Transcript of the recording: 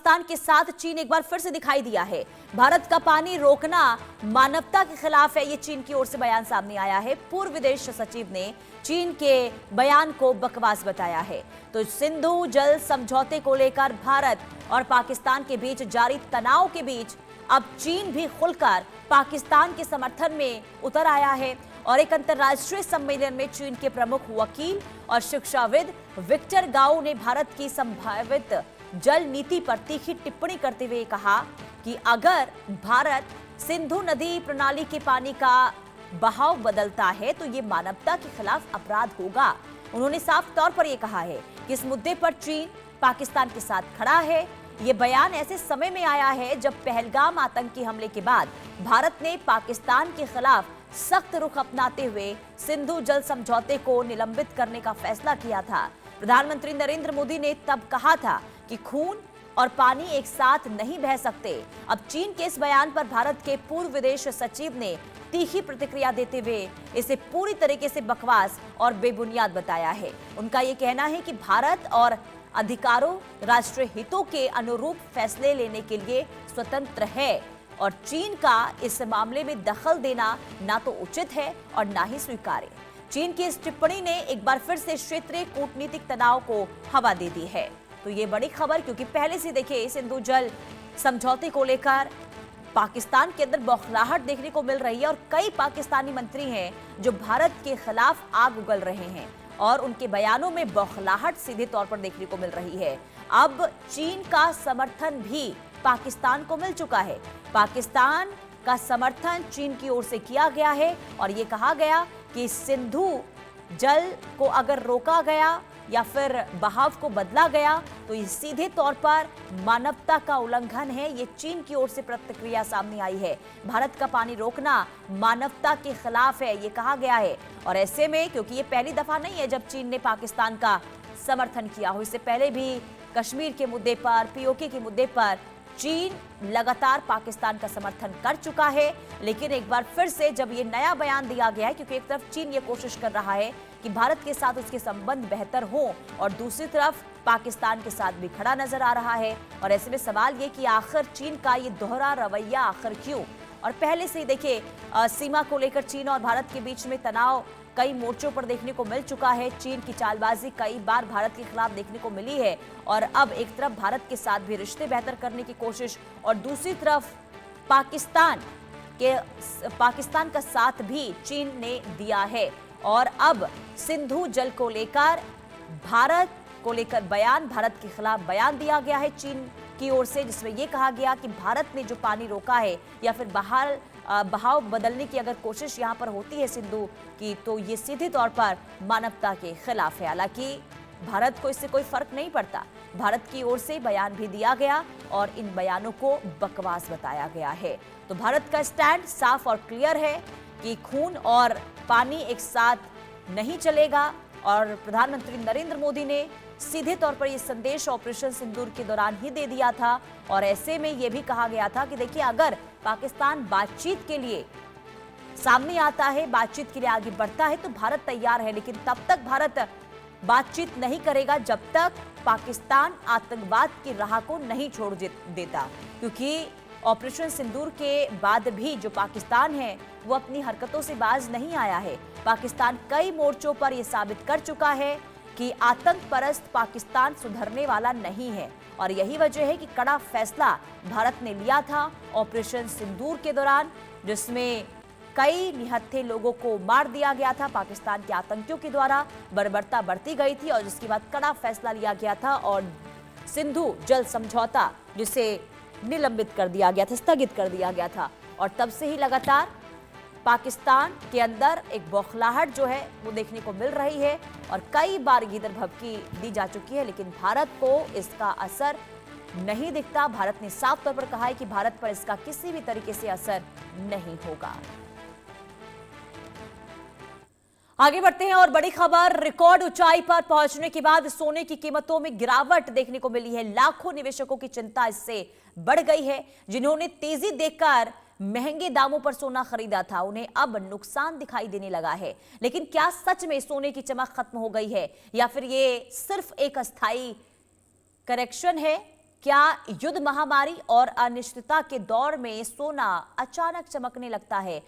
पाकिस्तान के साथ चीन एक बार फिर से दिखाई दिया है। भारत का पानी रोकना मानवता के खिलाफ है, ये चीन की ओर से बयान सामने आया है। पूर्व विदेश सचिव ने चीन के बयान को बकवास बताया है। तो सिंधु जल समझौते को लेकर भारत और पाकिस्तान के बीच जारी तनाव के बीच अब चीन भी खुलकर पाकिस्तान के समर्थन में उतर आया है और एक अंतर्राष्ट्रीय सम्मेलन में चीन के प्रमुख वकील और शिक्षाविद विक्टर गाओ ने भारत की संभावित जल नीति पर तीखी टिप्पणी करते हुए कहा कि अगर भारत सिंधु नदी प्रणाली के पानी का बहाव बदलता है तो ये मानवता के खिलाफ अपराध होगा। उन्होंने साफ तौर पर यह कहा है कि इस मुद्दे पर चीन पाकिस्तान के साथ खड़ा है। ये बयान ऐसे समय में आया है जब पहलगाम आतंकी हमले के बाद भारत ने पाकिस्तान के खिलाफ सख्त रुख अपनाते हुए सिंधु जल समझौते को निलंबित करने का फैसला किया था। प्रधानमंत्री नरेंद्र मोदी ने तब कहा था कि खून और पानी एक साथ नहीं बह सकते। अब चीन के इस बयान पर भारत के पूर्व विदेश सचिव ने तीखी प्रतिक्रिया देते हुए इसे पूरी तरीके से बकवास और बेबुनियाद बताया है। उनका ये कहना है कि भारत और अधिकारों राष्ट्रीय हितों के अनुरूप फैसले लेने के लिए स्वतंत्र है और चीन का इस मामले में दखल देना ना तो उचित है और ना ही स्वीकार्य। चीन की इस टिप्पणी ने एक बार फिर से क्षेत्रीय कूटनीतिक तनाव को हवा दे दी है। तो ये बड़ी खबर, क्योंकि पहले से देखिए सिंधु जल समझौते को लेकर पाकिस्तान के अंदर बौखलाहट देखने को मिल रही है और कई पाकिस्तानी मंत्री हैं जो भारत के खिलाफ आग उगल रहे हैं और उनके बयानों में बौखलाहट सीधे तौर पर देखने को मिल रही है। अब चीन का समर्थन भी पाकिस्तान को मिल चुका है। पाकिस्तान का समर्थन चीन की ओर से किया गया है और ये कहा गया कि सिंधु जल को अगर रोका गया या फिर बहाव को बदला गया तो ये सीधे तौर पर मानवता का उल्लंघन है। ये चीन की ओर से प्रतिक्रिया सामने आई है। भारत का पानी रोकना मानवता के खिलाफ है, ये कहा गया है। और ऐसे में, क्योंकि ये पहली दफा नहीं है जब चीन ने पाकिस्तान का समर्थन किया हो, इससे पहले भी कश्मीर के मुद्दे पर, पीओके के मुद्दे पर चीन लगातार पाकिस्तान का समर्थन कर चुका है। लेकिन एक बार फिर से जब ये नया बयान दिया गया है, क्योंकि एक तरफ चीन ये कोशिश कर रहा है कि भारत के साथ उसके संबंध बेहतर हो और दूसरी तरफ पाकिस्तान के साथ भी खड़ा नजर आ रहा है। और ऐसे में सवाल ये कि आखिर चीन का ये दोहरा रवैया आखिर क्यों? और पहले से ही देखिए सीमा को लेकर चीन और भारत के बीच में तनाव कई मोर्चों पर देखने को मिल चुका है। चीन की चालबाजी कई बार भारत के खिलाफ देखने को मिली है और अब एक तरफ भारत के साथ भी रिश्ते बेहतर करने की कोशिश और दूसरी तरफ पाकिस्तान का साथ भी चीन ने दिया है। और अब सिंधु जल को लेकर भारत को लेकर बयान, भारत के खिलाफ बयान दिया गया है चीन की ओर से, जिसमें यह कहा गया कि भारत ने जो पानी रोका है या फिर बहाव बदलने की अगर कोशिश यहां पर होती है सिंधु की तो ये सीधे तौर पर मानवता के खिलाफ है। हालांकि भारत को इससे कोई फर्क नहीं पड़ता। भारत की ओर से बयान भी दिया गया और इन बयानों को बकवास बताया गया है। तो भारत का स्टैंड साफ और क्लियर है कि खून और पानी एक साथ नहीं चलेगा और प्रधानमंत्री नरेंद्र मोदी ने सीधे तौर पर यह संदेश ऑपरेशन सिंदूर के दौरान ही दे दिया था। और ऐसे में यह भी कहा गया था कि देखिए अगर पाकिस्तान बातचीत के लिए सामने आता है, बातचीत के लिए आगे बढ़ता है तो भारत तैयार है, लेकिन तब तक भारत बातचीत नहीं करेगा जब तक पाकिस्तान आतंकवाद की राह को नहीं छोड़ देता। क्योंकि ऑपरेशन सिंदूर के बाद भी जो पाकिस्तान है वो अपनी हरकतों से बाज नहीं आया है। पाकिस्तान कई मोर्चों पर यह साबित कर चुका है कि आतंक परस्त पाकिस्तान सुधरने वाला नहीं है और यही वजह है कि कड़ा फैसला भारत ने लिया था ऑपरेशन सिंदूर के दौरान, जिसमें कई निहत्थे लोगों को मार दिया गया था पाकिस्तान के आतंकियों के द्वारा, बर्बरता बरती गई थी और जिसके बाद कड़ा फैसला लिया गया था और सिंधु जल समझौता जिसे निलंबित कर दिया गया था, स्थगित कर दिया गया था। और तब से ही लगातार पाकिस्तान के अंदर एक बौखलाहट जो है वो देखने को मिल रही है और कई बार गिदर भभकी दी जा चुकी है, लेकिन भारत को इसका असर नहीं दिखता। भारत ने साफ तौर पर कहा है कि भारत पर इसका किसी भी तरीके से असर नहीं होगा। आगे बढ़ते हैं और बड़ी खबर, रिकॉर्ड ऊंचाई पर पहुंचने के बाद सोने की कीमतों में गिरावट देखने को मिली है। लाखों निवेशकों की चिंता इससे बढ़ गई है। जिन्होंने तेजी देखकर महंगे दामों पर सोना खरीदा था, उन्हें अब नुकसान दिखाई देने लगा है। लेकिन क्या सच में सोने की चमक खत्म हो गई है या फिर ये सिर्फ एक अस्थायी करेक्शन है? क्या युद्ध महामारी और अनिश्चितता के दौर में सोना अचानक चमकने लगता है